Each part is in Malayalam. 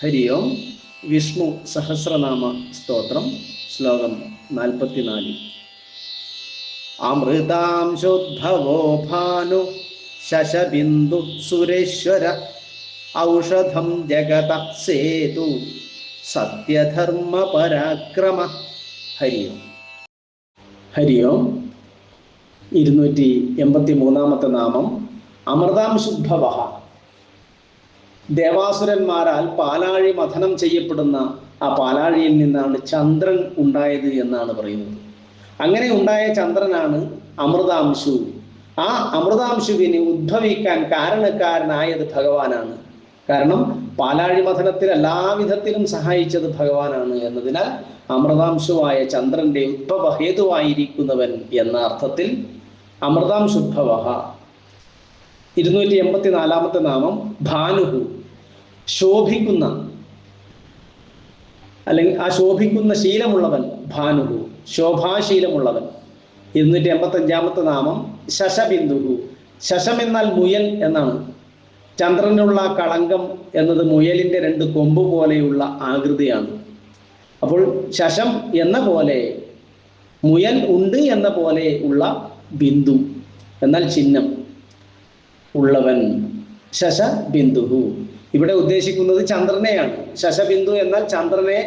ഹരി ഓം. വിഷ്ണു സഹസ്രനാമ സ്തോത്രം, ശ്ലോകം 44. അമൃതാംശോദ്ഭവോ ഭാനു ശശബിന്ദു സുരേശ്വര ഔഷധം ജഗത സേതു സത്യധർമ്മ പരാക്രമ. ഹരി ഓം. ഹരി ഓം. 283 നാമം അമൃതാംശുദ്ഭവ. ദേവാസുരന്മാരാൽ പാലാഴി മഥനം ചെയ്യപ്പെടുന്ന ആ പാലാഴിയിൽ നിന്നാണ് ചന്ദ്രൻ ഉണ്ടായത് എന്നാണ് പറയുന്നത്. അങ്ങനെ ഉണ്ടായ ചന്ദ്രനാണ് അമൃതാംശു. ആ അമൃതാംശുവിനെ ഉദ്ഭവിക്കാൻ കാരണക്കാരനായത് ഭഗവാനാണ്. കാരണം പാലാഴി മഥനത്തിൽ എല്ലാവിധത്തിലും സഹായിച്ചത് ഭഗവാനാണ് എന്നതിനാൽ അമൃതാംശുവായ ചന്ദ്രന്റെ ഉദ്ഭവ ഹേതുവായിരിക്കുന്നവൻ എന്ന അർത്ഥത്തിൽ അമൃതാംശുദ്ഭവ. 284 നാമം ഭാനുഹു. ശോഭിക്കുന്ന അല്ലെങ്കിൽ ആ ശോഭിക്കുന്ന ശീലമുള്ളവൻ ഭാനുഹു, ശോഭാശീലമുള്ളവൻ. 285 നാമം ശശബിന്ദുഹു. ശശം എന്നാൽ മുയൽ എന്നാണ്. ചന്ദ്രനുള്ള കളങ്കം എന്നത് മുയലിന്റെ 2 കൊമ്പ് പോലെയുള്ള ആകൃതിയാണ്. അപ്പോൾ ശശം എന്ന പോലെ, മുയൽ ഉണ്ട് എന്ന പോലെ ഉള്ള ബിന്ദു എന്നാൽ ചിഹ്നം ഉള്ളവൻ ശശബിന്ദുഹു. ഇവിടെ ഉദ്ദേശിക്കുന്നത് ചന്ദ്രനെയാണ്. ശശബിന്ദു എന്നാൽ ചന്ദ്രനെ.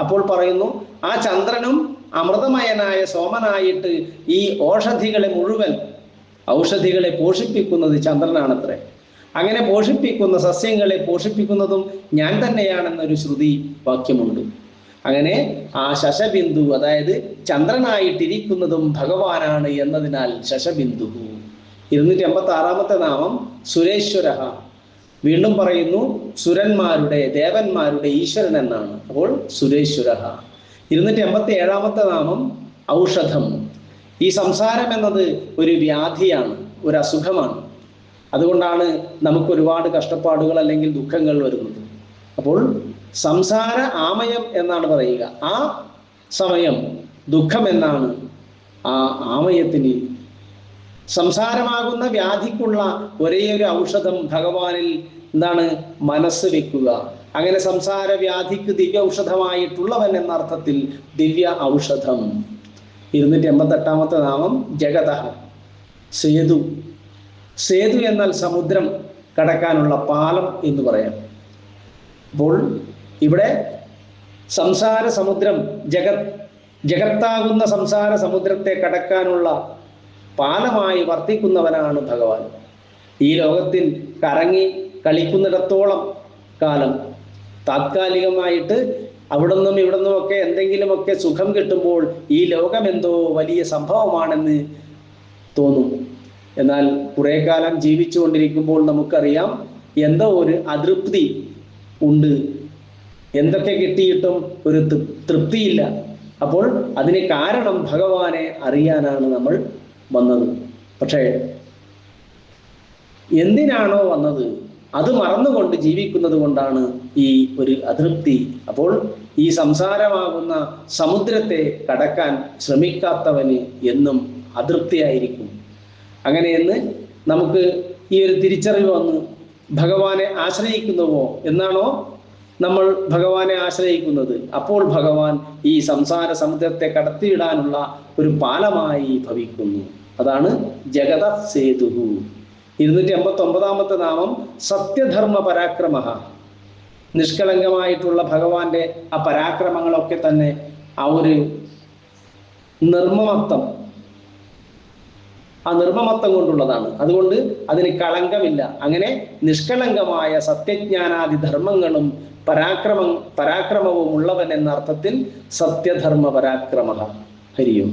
അപ്പോൾ പറയുന്നു ആ ചന്ദ്രനും അമൃതമയനായ സോമനായിട്ട് ഈ ഔഷധികളെ പോഷിപ്പിക്കുന്നത് ചന്ദ്രനാണത്രേ. അങ്ങനെ പോഷിപ്പിക്കുന്ന സസ്യങ്ങളെ പോഷിപ്പിക്കുന്നതും ഞാൻ തന്നെയാണെന്നൊരു ശ്രുതി വാക്യമുണ്ട്. അങ്ങനെ ആ ശശബിന്ദു, അതായത് ചന്ദ്രനായിട്ടിരിക്കുന്നതും ഭഗവാനാണ് എന്നതിനാൽ ശശബിന്ദു. 286 നാമം സുരേശ്വര. വീണ്ടും പറയുന്നു സുരന്മാരുടെ, ദേവന്മാരുടെ ഈശ്വരൻ എന്നാണ്. അപ്പോൾ സുരേശ്വര. 287 നാമം ഔഷധം. ഈ സംസാരം എന്നത് ഒരു വ്യാധിയാണ്, ഒരു അസുഖമാണ്. അതുകൊണ്ടാണ് നമുക്ക് ഒരുപാട് കഷ്ടപ്പാടുകൾ അല്ലെങ്കിൽ ദുഃഖങ്ങൾ വരുന്നത്. അപ്പോൾ സംസാര ആമയം എന്നാണ് പറയുക. ആ സമയം ദുഃഖം എന്നാണ് ആ ആമയത്തിന്. സംസാരമാകുന്ന വ്യാധിക്കുള്ള ഒരേ ഒരു ഔഷധം ഭഗവാനിൽ എന്താണ്? മനസ്സ് വെക്കുക. അങ്ങനെ സംസാര വ്യാധിക്ക് ദിവ്യ ഔഷധമായിട്ടുള്ളവൻ എന്ന അർത്ഥത്തിൽ ദിവ്യ ഔഷധം. 288 നാമം ജഗത. സേതു. സേതു എന്നാൽ സമുദ്രം കടക്കാനുള്ള പാലം എന്ന് പറയാം. അപ്പോൾ ഇവിടെ സംസാര സമുദ്രം, ജഗത്താകുന്ന സംസാര സമുദ്രത്തെ കടക്കാനുള്ള പാലമായി വർത്തിക്കുന്നവനാണ് ഭഗവാൻ. ഈ ലോകത്തിൽ കറങ്ങി കളിക്കുന്നിടത്തോളം കാലം താത്കാലികമായിട്ട് അവിടെ നിന്നും ഇവിടെ നിന്നുമൊക്കെ എന്തെങ്കിലുമൊക്കെ സുഖം കിട്ടുമ്പോൾ ഈ ലോകം എന്തോ വലിയ സംഭവമാണെന്ന് തോന്നും. എന്നാൽ കുറെ കാലം ജീവിച്ചുകൊണ്ടിരിക്കുമ്പോൾ നമുക്കറിയാം എന്തോ ഒരു അതൃപ്തി ഉണ്ട്. എന്തൊക്കെ കിട്ടിയിട്ടും ഒരു തൃപ്തിയില്ല. അപ്പോൾ അതിന് കാരണം ഭഗവാനെ അറിയാനാണ് നമ്മൾ വന്നത്. പക്ഷേ എന്തിനാണോ വന്നത് അത് മറന്നുകൊണ്ട് ജീവിക്കുന്നത് കൊണ്ടാണ് ഈ ഒരു അതൃപ്തി. അപ്പോൾ ഈ സംസാരമാകുന്ന സമുദ്രത്തെ കടക്കാൻ ശ്രമിക്കാത്തവന് എന്നും അതൃപ്തിയായിരിക്കും. അങ്ങനെയെന്ന് നമുക്ക് ഈ ഒരു തിരിച്ചറിവ് വന്ന് ഭഗവാനെ ആശ്രയിക്കുന്നുവോ എന്നാണോ നമ്മൾ ഭഗവാനെ ആശ്രയിക്കുന്നത്, അപ്പോൾ ഭഗവാൻ ഈ സംസാര സമുദ്രത്തെ കടത്തിയിടാനുള്ള ഒരു പാലമായി ഭവിക്കുന്നു. അതാണ് ജഗത സേതുഹു. 289 നാമം സത്യധർമ്മ പരാക്രമ. നിഷ്കളങ്കമായിട്ടുള്ള ഭഗവാന്റെ ആ പരാക്രമങ്ങളൊക്കെ തന്നെ ആ ഒരു നിർമ്മമത്വം കൊണ്ടുള്ളതാണ്. അതുകൊണ്ട് അതിന് കളങ്കമില്ല. അങ്ങനെ നിഷ്കളങ്കമായ സത്യജ്ഞാനാദി ധർമ്മങ്ങളും പരാക്രമവും ഉള്ളവൻ എന്ന അർത്ഥത്തിൽ സത്യധർമ്മ പരാക്രമ. ഹരി ഓം.